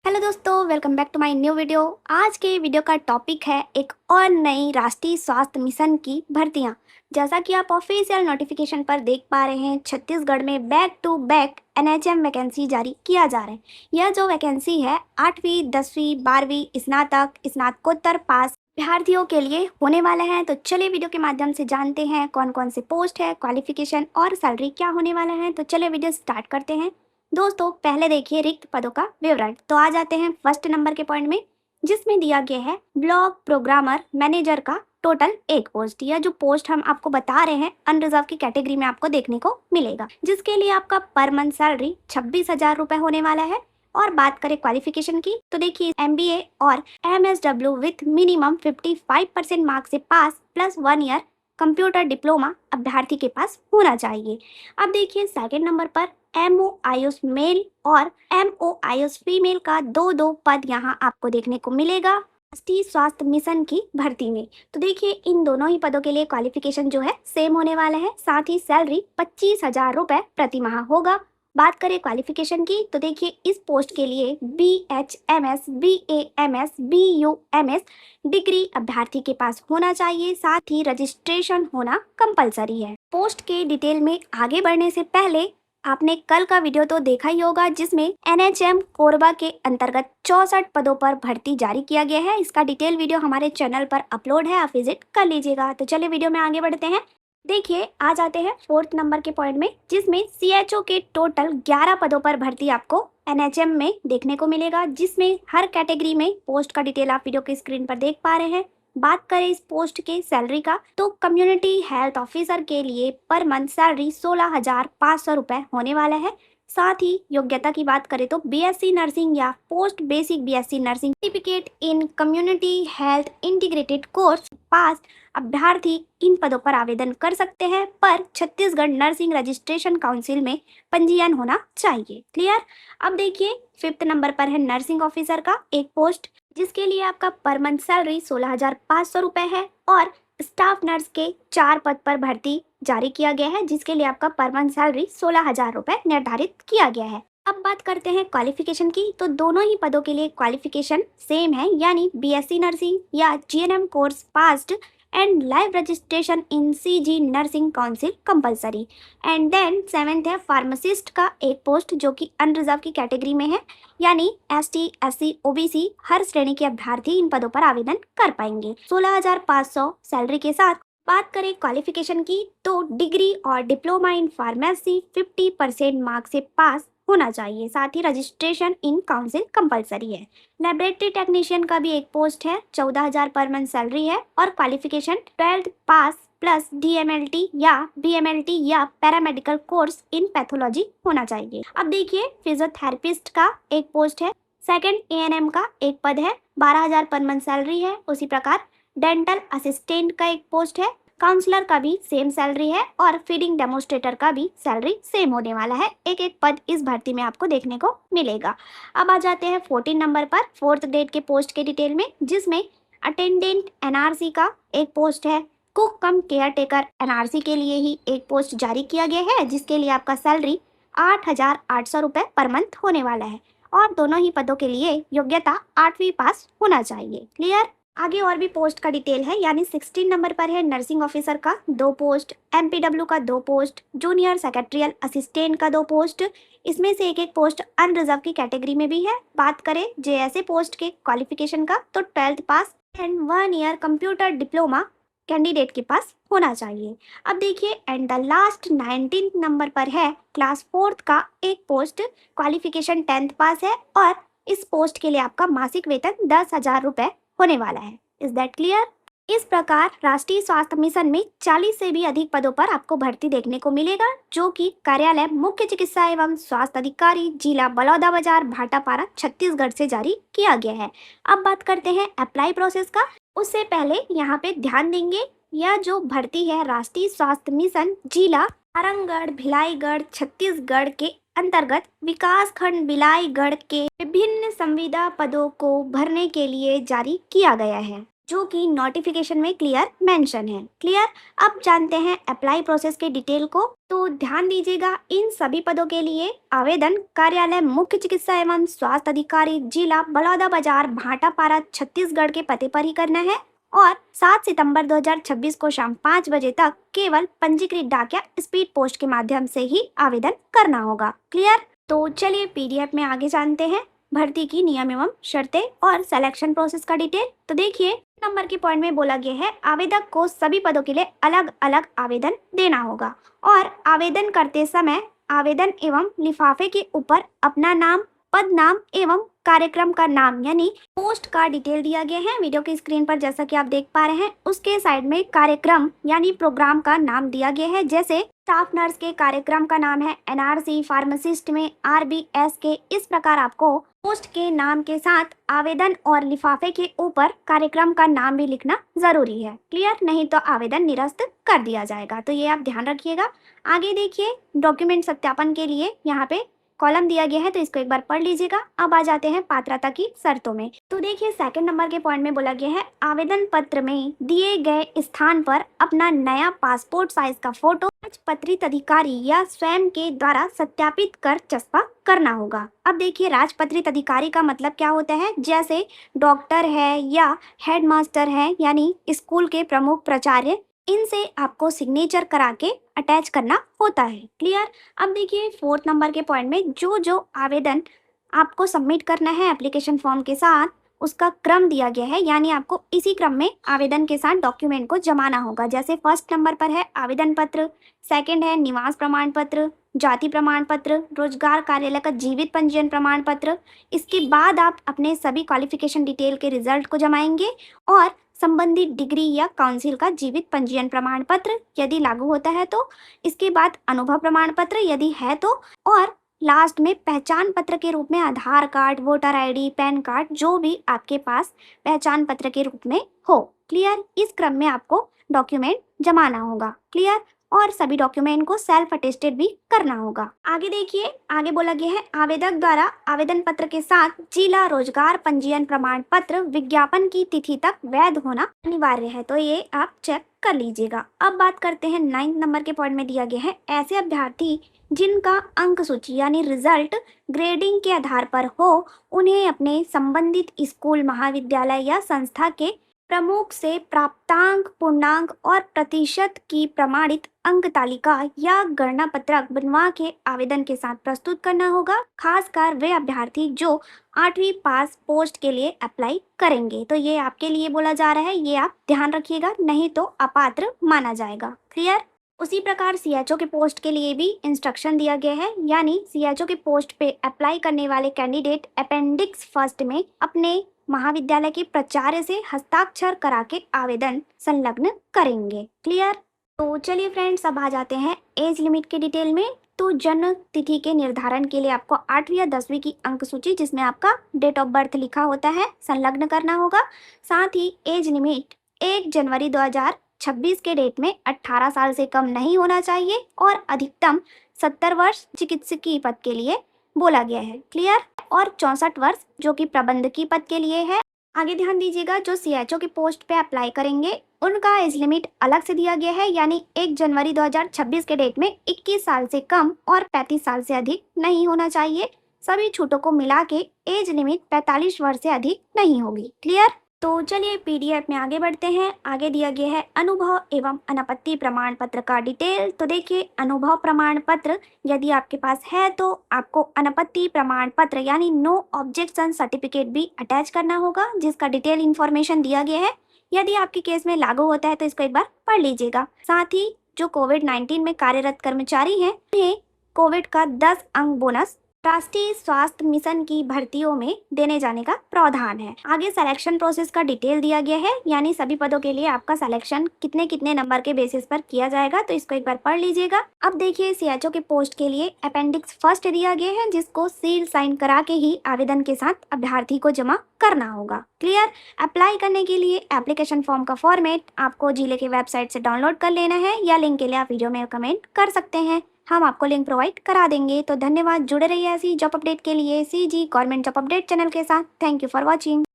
Hello दोस्तों, welcome back to my new video. आज के वीडियो का टॉपिक है एक और नई राष्ट्रीय स्वास्थ्य मिशन की भर्तियां। जैसा कि आप ऑफिशियल नोटिफिकेशन पर देख पा रहे हैं, छत्तीसगढ़ में back to back NHM vacancy जारी किया जा रहा है। यह जो वैकेंसी है 8वीं 10वीं 12वीं स्नातक स्नातकोत्तर पास अभ्यर्थियों के लिए होने वाला है। तो चलिए वीडियो के माध्यम से जानते हैं कौन कौन से पोस्ट है, क्वालिफिकेशन और सैलरी क्या होने वाला है। तो चलिए वीडियो स्टार्ट करते हैं। दोस्तों पहले देखिए रिक्त पदों का विवरण। तो आ जाते हैं फर्स्ट नंबर के पॉइंट में, जिसमें दिया गया है ब्लॉक प्रोग्रामर मैनेजर का टोटल एक पोस्ट। यह जो पोस्ट हम आपको बता रहे हैं अनरिजर्व की कैटेगरी में आपको देखने को मिलेगा, जिसके लिए आपका पर मंथ सैलरी 26,000 रुपए होने वाला है। और बात करें क्वालिफिकेशन की, तो देखिए एमबीए और एमएसडब्ल्यू विथ मिनिमम 55% मार्क्स से पास प्लस 1 ईयर कंप्यूटर डिप्लोमा अभ्यर्थी के पास होना चाहिए। अब देखिए सेकंड नंबर पर एमओ आयुष मेल और एमओ आयुष फीमेल का दो पद यहाँ आपको देखने को मिलेगा राष्ट्रीय स्वास्थ्य मिशन की भर्ती में। तो देखिए इन दोनों ही पदों के लिए क्वालिफिकेशन जो है सेम होने वाला है, साथ ही सैलरी 25,000 रुपए प्रति माह होगा। बात करें क्वालिफिकेशन की, तो देखिए इस पोस्ट के लिए BHMS BAMS BUMS डिग्री अभ्यर्थी के पास होना चाहिए, साथ ही रजिस्ट्रेशन होना कंपलसरी है। पोस्ट के डिटेल में आगे बढ़ने से पहले आपने कल का वीडियो तो देखा ही होगा, जिसमें एनएचएम कोरबा के अंतर्गत 64 पदों पर भर्ती जारी किया गया है। इसका डिटेल वीडियो हमारे चैनल पर अपलोड है, आप विजिट कर लीजिएगा। तो चलिए वीडियो में आगे बढ़ते हैं। देखिए आ जाते हैं फोर्थ नंबर के पॉइंट में, जिसमें सीएचओ के टोटल 11 पदों पर भर्ती आपको एनएचएम में देखने को मिलेगा, जिसमें हर कैटेगरी में पोस्ट का डिटेल आप वीडियो की स्क्रीन पर देख पा रहे हैं। बात करें इस पोस्ट के सैलरी का, तो कम्युनिटी हेल्थ ऑफिसर के लिए पर मंथ सैलरी 16,500 रुपए होने वाला है। साथ ही योग्यता की बात करें तो बीएससी नर्सिंग या post basic BSc nursing certificate in community health integrated course pass अभ्यर्थी इन पदों पर आवेदन कर सकते हैं, पर छत्तीसगढ़ नर्सिंग रजिस्ट्रेशन काउंसिल में पंजीयन होना चाहिए। क्लियर। अब देखिए फिफ्थ नंबर पर है नर्सिंग ऑफिसर का एक पोस्ट, जिसके लिए आपका पर मंथ सैलरी 16,500 रुपए है। और स्टाफ नर्स के 4 पद पर भर्ती जारी किया गया है, जिसके लिए आपका पर मंथ सैलरी 16,000 रुपए निर्धारित किया गया है। अब बात करते हैं क्वालिफिकेशन की, तो दोनों ही पदों के लिए क्वालिफिकेशन सेम है, यानी बीएससी नर्सिंग या GNM course passed and live registration in CG nursing council compulsory. And then seventh है फार्मासिस्ट का एक पोस्ट, जो कि अनरिजर्व की कैटेगरी में है, यानी एसटी एससी ओबीसी हर श्रेणी के अभ्यर्थी इन पदों पर आवेदन कर पाएंगे 16,500 सैलरी के साथ। बात करें क्वालिफिकेशन की, तो डिग्री और डिप्लोमा इन फार्मेसी 50% मार्क्स से पास होना चाहिए, साथ ही रजिस्ट्रेशन इन काउंसिल कंपलसरी है। लेबोरेटरी टेक्नीशियन का भी एक पोस्ट है, 14,000 पर मंथ सैलरी है और क्वालिफिकेशन 12th पास प्लस डीएमएलटी या बीएमएलटी या पैरामेडिकल कोर्स इन पैथोलॉजी होना चाहिए। अब देखिए फिजियोथेरेपिस्ट का एक पोस्ट है, सेकंड एएनएम का एक पद है, 12,000 पर मंथ सैलरी है। उसी प्रकार डेंटल असिस्टेंट का एक पोस्ट है, काउंसलर का भी सेम सैलरी है और फीडिंग डेमोस्ट्रेटर का भी सैलरी सेम होने वाला है। एक एक पद इस भर्ती में आपको देखने को मिलेगा। अब आ जाते हैं 14 नंबर पर फोर्थ ग्रेड के पोस्ट के डिटेल में, जिसमें अटेंडेंट एनआरसी का एक पोस्ट है। कुक कम केयर टेकर एनआरसी के लिए ही एक पोस्ट जारी किया गया है, जिसके लिए आपका सैलरी 8,800 रुपए पर मंथ होने वाला है। और दोनों ही पदों के लिए योग्यता 8वीं पास होना चाहिए। क्लियर। आगे और भी पोस्ट का डिटेल है, यानी 16 नंबर पर है नर्सिंग ऑफिसर का 2 पोस्ट, एमपीडब्ल्यू का 2 पोस्ट, जूनियर सेक्रेटरियल असिस्टेंट का 2 पोस्ट। इसमें से एक एक पोस्ट अनरिजर्व की कैटेगरी में भी है। बात करें जेएसए पोस्ट के क्वालिफिकेशन का, तो 12th pass and 1 year computer diploma candidate के पास होना चाहिए। अब देखिए एंड द लास्ट 19 नंबर पर है क्लास 4th का एक पोस्ट, क्वालिफिकेशन 10th पास है और इस पोस्ट के लिए आपका मासिक वेतन 10,000 रुपए होने वाला है। Is that clear. इस प्रकार राष्ट्रीय स्वास्थ्य मिशन में 40 से भी अधिक पदों पर आपको भर्ती देखने को मिलेगा, जो कि कार्यालय मुख्य चिकित्सा एवं स्वास्थ्य अधिकारी जिला बलौदाबाजार भाटापारा छत्तीसगढ़ से जारी किया गया है। अब बात करते हैं अप्लाई प्रोसेस का। उससे पहले यहाँ पे ध्यान देंगे, यह जो भर्ती है राष्ट्रीय स्वास्थ्य मिशन जिला सारंगढ़ भिलाईगढ़ छत्तीसगढ़ के अंतर्गत विकास खंड बिलाईगढ़ के विभिन्न संविदा पदों को भरने के लिए जारी किया गया है। जो कि नोटिफिकेशन में क्लियर मेंशन है। क्लियर। अब जानते हैं अप्लाई प्रोसेस के डिटेल को। तो ध्यान दीजिएगा, इन सभी पदों के लिए आवेदन कार्यालय मुख्य चिकित्सा एवं स्वास्थ्य अधिकारी जिला बलौदाबाजार भाटापारा छत्तीसगढ़ के पते पर ही करना है और 7 सितंबर 2026 को शाम 5 बजे तक केवल पंजीकृत डाक या स्पीड पोस्ट के माध्यम से ही आवेदन करना होगा। क्लियर। तो चलिए पीडीएफ में आगे जानते हैं भर्ती की नियम एवं शर्तें और सिलेक्शन प्रोसेस का डिटेल। तो देखिए, नंबर के पॉइंट में बोला गया है आवेदक को सभी पदों के लिए अलग अलग आवेदन देना होगा और आवेदन करते समय आवेदन एवं लिफाफे के ऊपर अपना नाम, पद नाम एवं कार्यक्रम का नाम यानी पोस्ट का डिटेल दिया गया है वीडियो की स्क्रीन पर, जैसा कि आप देख पा रहे हैं। उसके साइड में कार्यक्रम यानी प्रोग्राम का नाम दिया गया है, जैसे स्टाफ नर्स के कार्यक्रम का नाम है एनआरसी, फार्मासिस्ट में आरबीएस के। इस प्रकार आपको पोस्ट के नाम के साथ आवेदन और लिफाफे के ऊपर कार्यक्रम का नाम भी लिखना जरूरी है। क्लियर। नहीं तो आवेदन निरस्त कर दिया जाएगा, तो ये आप ध्यान रखिएगा। आगे देखिए, डॉक्यूमेंट सत्यापन के लिए यहाँ पे कॉलम दिया गया है, तो इसको एक बार पढ़ लीजिएगा। अब आ जाते हैं पात्रता की शर्तों में। तो देखिए, सेकंड नंबर के पॉइंट में बोला गया है आवेदन पत्र में दिए गए स्थान पर अपना नया पासपोर्ट साइज का फोटो राजपत्रित अधिकारी या स्वयं के द्वारा सत्यापित कर चस्पा करना होगा। अब देखिए, राजपत्रित अधिकारी का मतलब क्या होता है, जैसे डॉक्टर है या हेडमास्टर है यानी स्कूल के प्रमुख प्राचार्य, इनसे आपको सिग्नेचर करा के अटैच करना होता है। क्लियर। अब देखिए, फोर्थ नंबर के पॉइंट में जो आवेदन आपको सबमिट करना है एप्लीकेशन फॉर्म के साथ, उसका क्रम दिया गया है, यानी आपको इसी क्रम में आवेदन के साथ डॉक्यूमेंट को जमाना होगा। जैसे फर्स्ट नंबर पर है आवेदन पत्र, सेकंड है निवास प्रमाण पत्र, जाति प्रमाण पत्र, रोजगार कार्यालय का जीवित पंजीयन प्रमाण पत्र। इसके बाद आप अपने सभी क्वालिफिकेशन डिटेल के रिजल्ट को जमाएंगे और संबंधित डिग्री या काउंसिल का जीवित पंजीयन प्रमाण पत्र यदि लागू होता है तो, इसके बाद अनुभव प्रमाण पत्र यदि है तो, और लास्ट में पहचान पत्र के रूप में Aadhaar card, voter ID, PAN card, जो भी आपके पास पहचान पत्र के रूप में हो। क्लियर। इस क्रम में आपको डॉक्यूमेंट जमाना होगा। क्लियर। और सभी डॉक्यूमेंट को सेल्फ अटेस्टेड भी करना होगा। आगे देखिए, आगे बोला गया है आवेदक द्वारा आवेदन पत्र के साथ जिला रोजगार पंजीयन प्रमाण पत्र विज्ञापन की तिथि तक वैध होना अनिवार्य है, तो ये आप चेक कर लीजिएगा। अब बात करते हैं 9 नंबर के पॉइंट में दिया गया है ऐसे अभ्यर्थी जिनका अंक सूची यानी रिजल्ट ग्रेडिंग के आधार पर हो, उन्हें अपने संबंधित स्कूल, महाविद्यालय या संस्था के प्रमुख से प्राप्तांक, पूर्णांक और प्रतिशत की प्रमाणित अंक तालिका या गणना पत्रक बनवा के आवेदन के साथ प्रस्तुत करना होगा। खासकर वे अभ्यर्थी जो 8वीं पास पोस्ट के लिए अप्लाई करेंगे, तो ये आपके लिए बोला जा रहा है, ये आप ध्यान रखिएगा, नहीं तो अपात्र माना जाएगा। क्लियर। उसी प्रकार सीएचओ के पोस्ट के लिए भी इंस्ट्रक्शन दिया गया है, यानी सीएचओ के पोस्ट पे अप्लाई करने वाले कैंडिडेट अपेंडिक्स फर्स्ट में अपने महाविद्यालय के प्राचार्य से हस्ताक्षर करा के आवेदन संलग्न करेंगे। क्लियर। तो चलिए फ्रेंड्स, अब आ जाते हैं एज लिमिट के डिटेल में। तो जन्म तिथि के निर्धारण के लिए आपको 8वीं या 10वीं की अंक सूची जिसमें आपका डेट ऑफ बर्थ लिखा होता है संलग्न करना होगा। साथ ही एज लिमिट 1 जनवरी 2026 के डेट में 18 साल से कम नहीं होना चाहिए और अधिकतम 70 वर्ष चिकित्सकीय पद के लिए बोला गया है। क्लियर। और 64 वर्ष जो कि प्रबंधकीय पद के लिए है। आगे ध्यान दीजिएगा, जो सीएचओ के पोस्ट पे अप्लाई करेंगे उनका एज लिमिट अलग से दिया गया है, यानी 1 जनवरी 2026 के डेट में 21 साल से कम और 35 साल से अधिक नहीं होना चाहिए। सभी छूटों को मिला के एज लिमिट 45 वर्ष से अधिक नहीं होगी। क्लियर। तो चलिए पीडीएफ में आगे बढ़ते हैं। आगे दिया गया है अनुभव एवं अनापत्ति प्रमाण पत्र का डिटेल। तो देखिए, अनुभव प्रमाण पत्र यदि आपके पास है तो आपको अनापत्ति प्रमाण पत्र यानी नो ऑब्जेक्शन सर्टिफिकेट भी अटैच करना होगा, जिसका डिटेल इन्फॉर्मेशन दिया गया है। यदि आपके केस में लागू होता है तो इसको एक बार पढ़ लीजिएगा। साथ ही जो कोविड-19 में कार्यरत कर्मचारी हैं, उन्हें कोविड का 10 अंक बोनस राष्ट्रीय स्वास्थ्य मिशन की भर्तियों में देने जाने का प्रावधान है। आगे सिलेक्शन प्रोसेस का डिटेल दिया गया है, यानी सभी पदों के लिए आपका सिलेक्शन कितने कितने नंबर के बेसिस पर किया जाएगा, तो इसको एक बार पढ़ लीजिएगा। अब देखिए, सीएचओ के पोस्ट के लिए अपेंडिक्स फर्स्ट दिया गया है, जिसको सील साइन करा के ही आवेदन के साथ अभ्यर्थी को जमा करना होगा। क्लियर। अप्लाई करने के लिए एप्लीकेशन फॉर्म का फॉर्मेट आपको जिले के वेबसाइट से डाउनलोड कर लेना है, या लिंक के लिए आप वीडियो में कमेंट कर सकते हैं, हम आपको लिंक प्रोवाइड करा देंगे। तो धन्यवाद, जुड़े रहिए ऐसी जॉब अपडेट के लिए CG government job update channel के साथ। Thank you for watching.